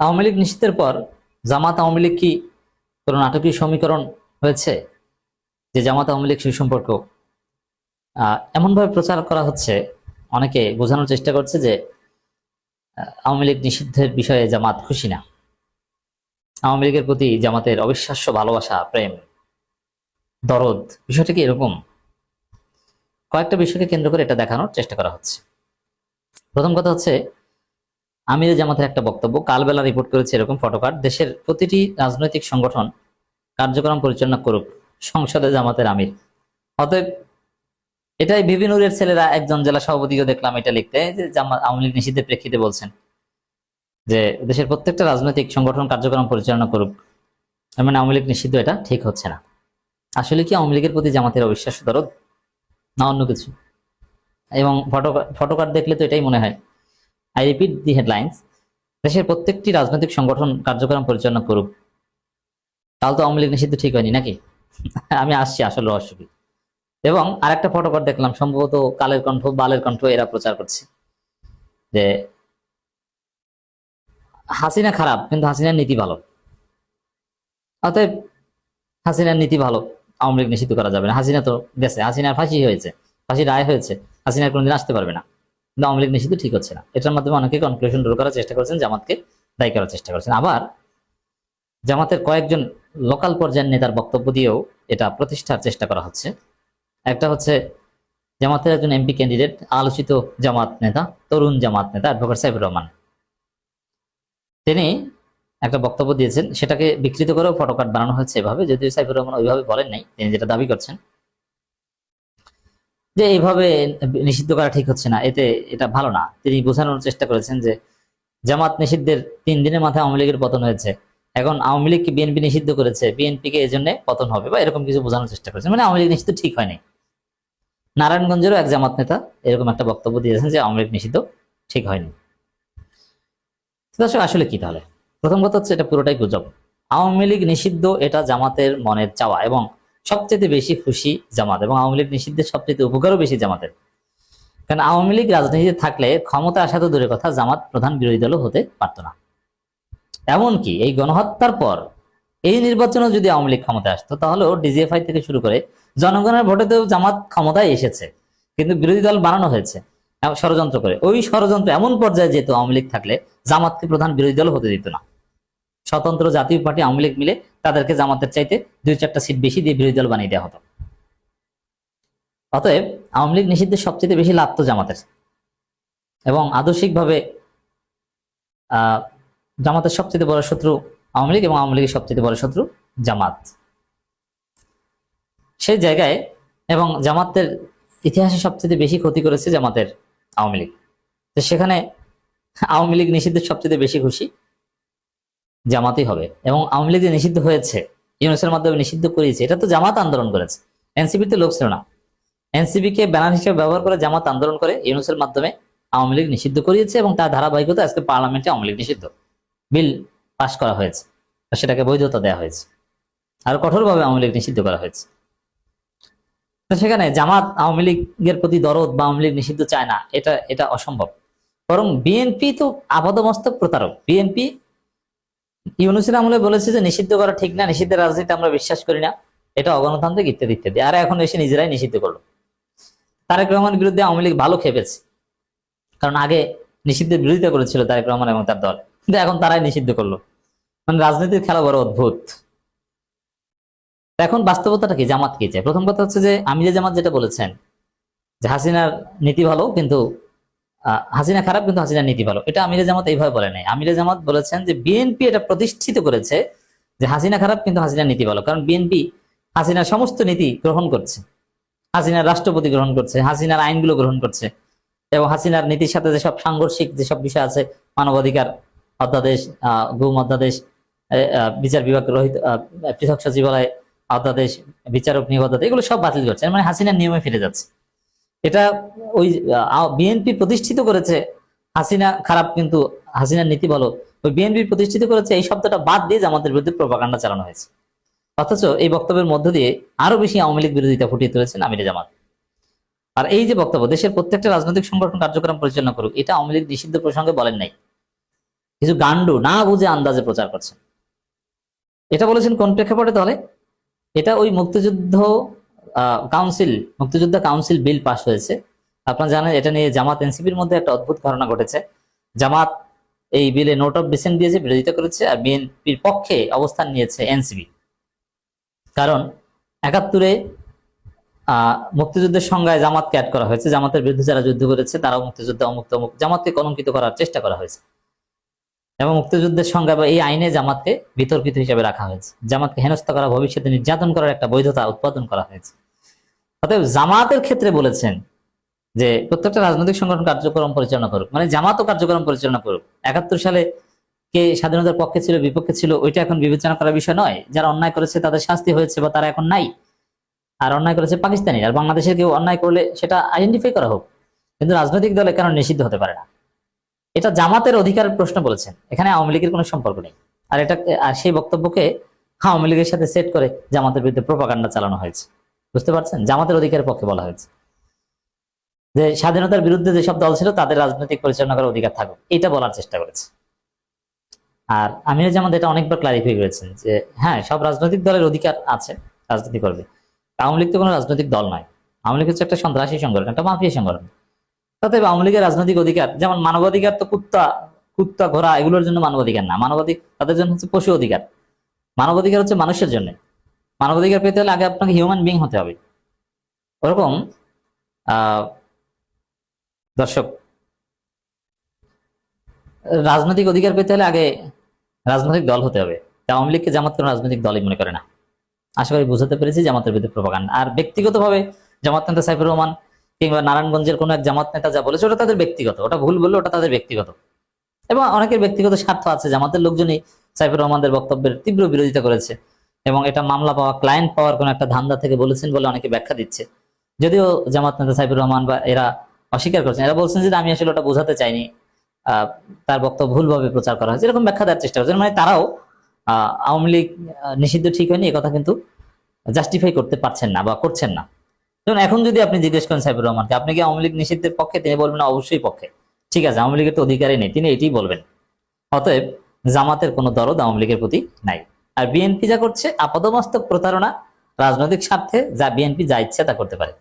আওয়ামী লীগ নিষিদ্ধের পর জামাত আওয়ামী লীগ কি কোনো নাটকীয় সমীকরণ হয়েছে যে জামাত আওয়ামী লীগ সুসম্পর্ক? এমন ভাবে প্রচার করা হচ্ছে, অনেকে বোঝানোর চেষ্টা করছে যে আওয়ামী লীগ নিষিদ্ধের বিষয়ে জামাত খুশি না। আওয়ামী লীগের প্রতি জামাতের অবিশ্বাস্য ভালোবাসা, প্রেম, দরদ। বিষয়টা কি এরকম? কয়েকটা বিষয়কে কেন্দ্র করে এটা দেখানোর চেষ্টা করা হচ্ছে। প্রথম কথা হচ্ছে, আমিরে জামাতের একটা বক্তব্য কালবেলা রিপোর্ট করেছে এরকম ফটোকার্ড, দেশের প্রতিটি রাজনৈতিক সংগঠন কার্যক্রম পরিচালনা করুক সংসদে জামাতের আমির। অতএব এটাই বিভিন্নূরের ছেলেরা একজন জেলা সভাপতিকে দেখলাম এটা লিখতে, যে জামাত আওয়ামী লীগ নিষিদ্ধের প্রেক্ষিতে বলছেন যে দেশের প্রত্যেকটা রাজনৈতিক সংগঠন কার্যক্রম পরিচালনা করুক, মানে আওয়ামী লীগ নিষিদ্ধ, এটা ঠিক হচ্ছে না। আসলে কি আওয়ামী লীগের প্রতি জামাতের অবিশ্বাস্য দরদ, না অন্য কিছু? এবং ফটোকার্ড দেখলে তো এটাই মনে হয়। আই রিপিট দি হেডলাইন্স, দেশের প্রত্যেকটি রাজনৈতিক সংগঠন কার্যক্রম পরিচালনা করুক। তাহলে তো আওয়ামী লীগ নিষিদ্ধ ঠিক হয়নি নাকি? আমি আসছি আসল রহস্য কি। এবং আরেকটা ফটোকার্ড দেখলাম, সম্ভবত কালের কণ্ঠ, বালের কণ্ঠ, এরা প্রচার করছে যে হাসিনা খারাপ কিন্তু হাসিনার নীতি ভালো। অতএব হাসিনার নীতি ভালো, আওয়ামী লীগ নিষিদ্ধ করা যাবে না। হাসিনা তো গেছে, হাসিনার ফাঁসি হয়েছে, ফাঁসি রায় হয়েছে, হাসিনার কোনোদিন আসতে পারবে না, কিন্তু আওয়ামী লীগ নিষিদ্ধ ঠিক হচ্ছে না। এটার মাধ্যমে অনেকে কনক্লুশন ড্র করার চেষ্টা করছেন, জামাতকে দায়ী করার চেষ্টা করছেন। আবার জামাতের কয়েকজন লোকাল পর্যায়ের নেতার বক্তব্য দিয়েও এটা প্রতিষ্ঠার চেষ্টা করা হচ্ছে। একটা হচ্ছে জামাতের একজন এমপি ক্যান্ডিডেট, আলোচিত জামাত নেতা, তরুণ জামাত নেতা অ্যাডভোকেট সাইফুর রহমান, তিনি একটা বক্তব্য দিয়েছেন, সেটাকে বিকৃত করেও ফটোকার্ড বানানো হয়েছে এভাবে, যদিও সাইফুর রহমান ওইভাবে বলেন নাই, তিনি যেটা দাবি করছেন যে এইভাবে নিষিদ্ধ করা ঠিক হচ্ছে না, এটা ভালো না। তিনি বোঝানোর চেষ্টা করেছেন যে জামাত নিষিদ্ধের 3 দিনের মাথায় আওয়ামী লীগের পতন হয়েছে, এখন আওয়ামী লীগকে বিএনপি নিষিদ্ধ করেছে, বিএনপি কে এই জন্য পতন হবে, বা এরকম কিছু বোঝানোর চেষ্টা করেছেন, মানে আওয়ামী লীগ নিষিদ্ধ ঠিক হয়নি। নারায়ণগঞ্জেরও এক জামাত নেতা এরকম একটা বক্তব্য দিয়েছেন যে আওয়ামী লীগ নিষিদ্ধ ঠিক হয়নি। দর্শক, আসলে কি তাহলে? প্রথম কথা হচ্ছে, এটা পুরোটাই গুজব। আওয়ামী লীগ নিষিদ্ধ এটা জামাতের মনের চাওয়া, এবং সবচেয়ে বেশি খুশি জামাত, এবং আওয়ামী লীগ নিষিদ্ধের সবচেয়ে উপকারও বেশি জামাতের। কারণ আওয়ামী লীগ রাজনীতিতে থাকলে ক্ষমতা আসা তো দূরের কথা, জামাত প্রধান বিরোধী দলও হতে পারত না। এমনকি এই গণহত্যার পর এই নির্বাচনে যদি আওয়ামী লীগ ক্ষমতায় আসতো, তাহলেও ডিজিএফআই থেকে শুরু করে জনগণের ভোটেতেও জামাত ক্ষমতায় এসেছে, কিন্তু বিরোধী দল বানানো হয়েছে ষড়যন্ত্র করে। ওই ষড়যন্ত্র এমন পর্যায়ে যেত, আওয়ামী লীগ থাকলে জামাতকে প্রধান বিরোধী দল হতে দিত না। স্বতন্ত্র জাতীয় পার্টি আওয়ামী লীগ মিলে তাদেরকে জামাতের চাইতে 2-4টা সিট বেশি দিয়ে বিরোধী দল বানিয়ে দেওয়া হতো। অতএব আওয়ামী লীগ নিষিদ্ধের সবচেয়ে বেশি লাভ তো জামাতের, এবং আদর্শিকভাবে জামাতের সবচেয়ে বড় শত্রু আওয়ামী লীগ, এবং আওয়ামী লীগের সবচেয়ে বড় শত্রু জামাত। সেই জায়গায়, এবং জামাতের ইতিহাসে সবচেয়ে বেশি ক্ষতি করেছে জামাতের আওয়ামী লীগ, তো সেখানে আওয়ামী লীগ নিষিদ্ধের সবচেয়ে বেশি খুশি জামাতই হবে। এবং আওয়ামী লীগ যে নিষিদ্ধ হয়েছে, ইউনূসের মাধ্যমে নিষিদ্ধ করেছে, এটা তো জামাত আন্দোলন করেছে, এনসিপি তে লোক ছিল না। এনসিপি কে ব্যানার হিসেবে ব্যবহার করে জামাত আন্দোলন করে ইউনূসের মাধ্যমে আওয়ামী লীগ নিষিদ্ধ করিয়েছে, এবং তার ধারাবাহিকতা আজকে পার্লামেন্টে আওয়ামী লীগ নিষিদ্ধ বিল পাশ করা হয়েছে, সেটাকে বৈধতা দেওয়া হয়েছে, আর কঠোরভাবে আওয়ামী লীগ নিষিদ্ধ করা হয়েছে। তো সেখানে জামাত আওয়ামী লীগের প্রতি দরদ বা আওয়ামী লীগ নিষিদ্ধ চায় না, এটা অসম্ভব। বরং বিএনপি তো আপাদমস্তক প্রতারক। বিএনপি ইউনূসের আমলে বলেছে যে নিষিদ্ধ করা ঠিক না, নিষিদ্ধের রাজনীতি আমরা বিশ্বাস করি না, এটা অগণতান্ত্রিক, ইত্যাদি ইত্যাদি। আর এখন এসে নিজেরাই নিষিদ্ধ করলো। তারেক রহমানের বিরুদ্ধে আওয়ামী লীগ ভালো খেপেছে, কারণ আগে নিষিদ্ধের বিরোধিতা করেছিল তারেক রহমান এবং তার দল, কিন্তু এখন তারাই নিষিদ্ধ করলো। মানে রাজনীতির খেলা বড় অদ্ভুত। এখন বাস্তবতাটা কি, জামাত কি চায়? প্রথম কথা হচ্ছে যে আমিরে জামাত যেটা বলেছেন যে হাসিনার নীতি ভালো কিন্তু হাসিনা খারাপ কিন্তু হাসিনার নীতি ভালো, এটা আমিরে জামাত এইভাবে বলে নাই। আমিরে জামাত বলেছেন যে বিএনপি এটা প্রতিষ্ঠিত করেছে যে হাসিনা খারাপ কিন্তু হাসিনার নীতি ভালো, কারণ বিএনপি হাসিনার সমস্ত নীতি গ্রহণ করছে, হাসিনার রাষ্ট্রপতি গ্রহণ করছে, হাসিনার আইনগুলো গ্রহণ করছে, এবং হাসিনার নীতির সাথে যেসব সাংঘর্ষিক যেসব বিষয় আছে, মানবাধিকার অধ্যাদেশ, গুম অধ্যাদেশ, বিচার বিভাগ রহিত পৃথক সচিবালয় অধ্যাদেশ, বিচারক নিয়োগ অধ্যাদেশ, এগুলো সব বাতিল করছে, মানে হাসিনার নিয়মে ফিরে যাচ্ছে। এটা ওই বিএনপি প্রতিষ্ঠিত করেছে হাসিনা খারাপ কিন্তু হাসিনার নীতি ভালো, ওই বিএনপি প্রতিষ্ঠিত করেছে, এই শব্দটা বাদ দিয়ে জামাতের বিরুদ্ধে প্রপাগান্ডা চালানো হয়েছে। অথচ এই বক্তব্যের মধ্য দিয়ে আরো বেশি আওয়ামী লীগ বিরোধিতা ফুটিয়ে তুলেছেন আমিরে জামাত। আর এই যে বক্তব্য, দেশের প্রত্যেকটা রাজনৈতিক সংগঠন কার্যক্রম পরিচালনা করুক, এটা আওয়ামী লীগ নিষিদ্ধ প্রসঙ্গে বলেন নাই। কিছু গান্ডু না বুঝে আন্দাজে প্রচার করছেন। এটা বলেছেন কোন প্রেক্ষাপটে? তাহলে এটা ওই মুক্তিযোদ্ধা কাউন্সিল বিল পাস হয়েছে। আপনারা জানেন এটা নিয়ে জামাত এনসিপির মধ্যে একটা অদ্ভুত ঘটনা ঘটেছে। জামাত এই বিলে নোট অফ ডিসেন্ট দিয়েছে, বিরোধিতা করেছে, আর বিএনপির পক্ষে অবস্থান নিয়েছে এনসিপি। কারণ ৭১-এ মুক্তিযুদ্ধের সংজ্ঞায় জামাতকে অ্যাড করা হয়েছে, জামাতের বিরুদ্ধে যারা যুদ্ধ করেছে তারাও মুক্তিযুদ্ধ অমুক তমুক, জামাতকে কলঙ্কিত করার চেষ্টা করা হয়েছে এবং মুক্তিযুদ্ধের সংজ্ঞা বা এই আইনে জামাতকে বিতর্কিত হিসেবে রাখা হয়েছে। জামাতকে হেনস্থা করা, ভবিষ্যতে নির্যাতন করার একটা বৈধতা উৎপাদন করা হয়েছে। অতএব জামাতের ক্ষেত্রে বলেছেন যে প্রত্যেকটা রাজনৈতিক সংগঠন কার্যক্রম পরিচালনা করুক, মানে জামাতও কার্যক্রম পরিচালনা করুক। ৭১ সালে কে স্বাধীনতার পক্ষে ছিল বিপক্ষে ছিল ওইটা এখন বিবেচনা করার বিষয় নয়। যারা অন্যায় করেছে তাদের শাস্তি হয়েছে বা তারা এখন নাই, আর অন্যায় করেছে পাকিস্তানি, আর বাংলাদেশের কেউ অন্যায় করলে সেটা আইডেন্টিফাই করা হোক, কিন্তু রাজনৈতিক দলে কেন নিষিদ্ধ হতে পারে না? এটা জামাতের অধিকারের প্রশ্ন বলেছেন, এখানে আওয়ামী লীগের কোনো সম্পর্ক নেই। আর সেই বক্তব্যকে আওয়ামী লীগের সাথে সেট করে জামাতের বিরুদ্ধে প্রোপাগান্ডা চালানো হয়েছে। বুঝতে পারছেন? জামাতের অধিকারের পক্ষে বলা হয়েছে যে স্বাধীনতার বিরুদ্ধে যেসব দল ছিল তাদের রাজনৈতিক পরিচালনা করার অধিকার থাকুক, এটা বলার চেষ্টা করেছে। আর আমির জামাত এটা অনেকবার ক্লারিফাই করেছেন যে হ্যাঁ, সব রাজনৈতিক দলের অধিকার আছে, রাজনীতি করবে। আওয়ামী লীগ তো কোনো রাজনৈতিক দল নয়, আওয়ামী লীগ হচ্ছে একটা সন্ত্রাসী সংগঠন, একটা মাফিয়া সংগঠন। অতএব আওয়ামী লীগের রাজনৈতিক অধিকার, যেমন মানবাধিকার তো কুত্তা ঘোড়া এগুলোর জন্য মানবাধিকার না, তাদের জন্য হচ্ছে পশু অধিকার। মানবাধিকার হচ্ছে মানুষের জন্য। মানবাধিকার পেতে হলে আগে আপনাকে হিউম্যান বিং হতে হবে। ওরকম দর্শক, রাজনৈতিক অধিকার পেতে হলে আগে রাজনৈতিক দল হতে হবে। আওয়ামী লীগকে জামাত কোনো রাজনৈতিক দলই মনে করে না। আশা করি বুঝাতে পেরেছি জামাতের বিরুদ্ধে প্রোপাগান্ডা। আর ব্যক্তিগতভাবে জামাত নেতা সাইফুর রহমান কিংবা নারায়ণগঞ্জের কোনো এক জামাত নেতা যা বলেছে ওটা তাদের ব্যক্তিগত, ওটা ভুল বললো, ওটা তাদের ব্যক্তিগত, এবং অনেকের ব্যক্তিগত স্বার্থ আছে। জামাতের লোকজনই সাইফুর রহমানদের বক্তব্যের তীব্র বিরোধিতা করেছে এবং এটা মামলা পাওয়া, ক্লায়েন্ট পাওয়ার কোনো একটা ধান্দা থেকে বলেছেন বলে অনেকে ব্যাখ্যা দিচ্ছে। যদিও জামাত নেতা সাইফুর রহমান বা এরা অস্বীকার করছেন, এরা বলছেন যে আমি আসলে ওটা বোঝাতে চাইনি, তার বক্তব্য ভুলভাবে প্রচার করা হয়েছে, এরকম ব্যাখ্যা দেওয়ার চেষ্টা করছেন। মানে তারাও আওয়ামী লীগ নিষিদ্ধ ঠিক হয়নি এ কথা কিন্তু জাস্টিফাই করতে পারছেন না বা করছেন না। যেমন এখন যদি আপনি জিজ্ঞেস করেন সাইফুর রহমানকে আপনি কি আওয়ামী লীগ নিষিদ্ধের পক্ষে, তিনি বলবেন অবশ্যই পক্ষে। ঠিক আছে, আওয়ামী লীগের তো অধিকারই নেই, তিনি এটাই বলবেন। অতএব জামাতের কোনো দরদ আওয়ামী লীগের প্রতি নাই। আর বিএনপি যা করছে আপাদমস্তক প্রতারণা, রাজনৈতিক স্বার্থে যা বিএনপি যা ইচ্ছে তা করতে পারে।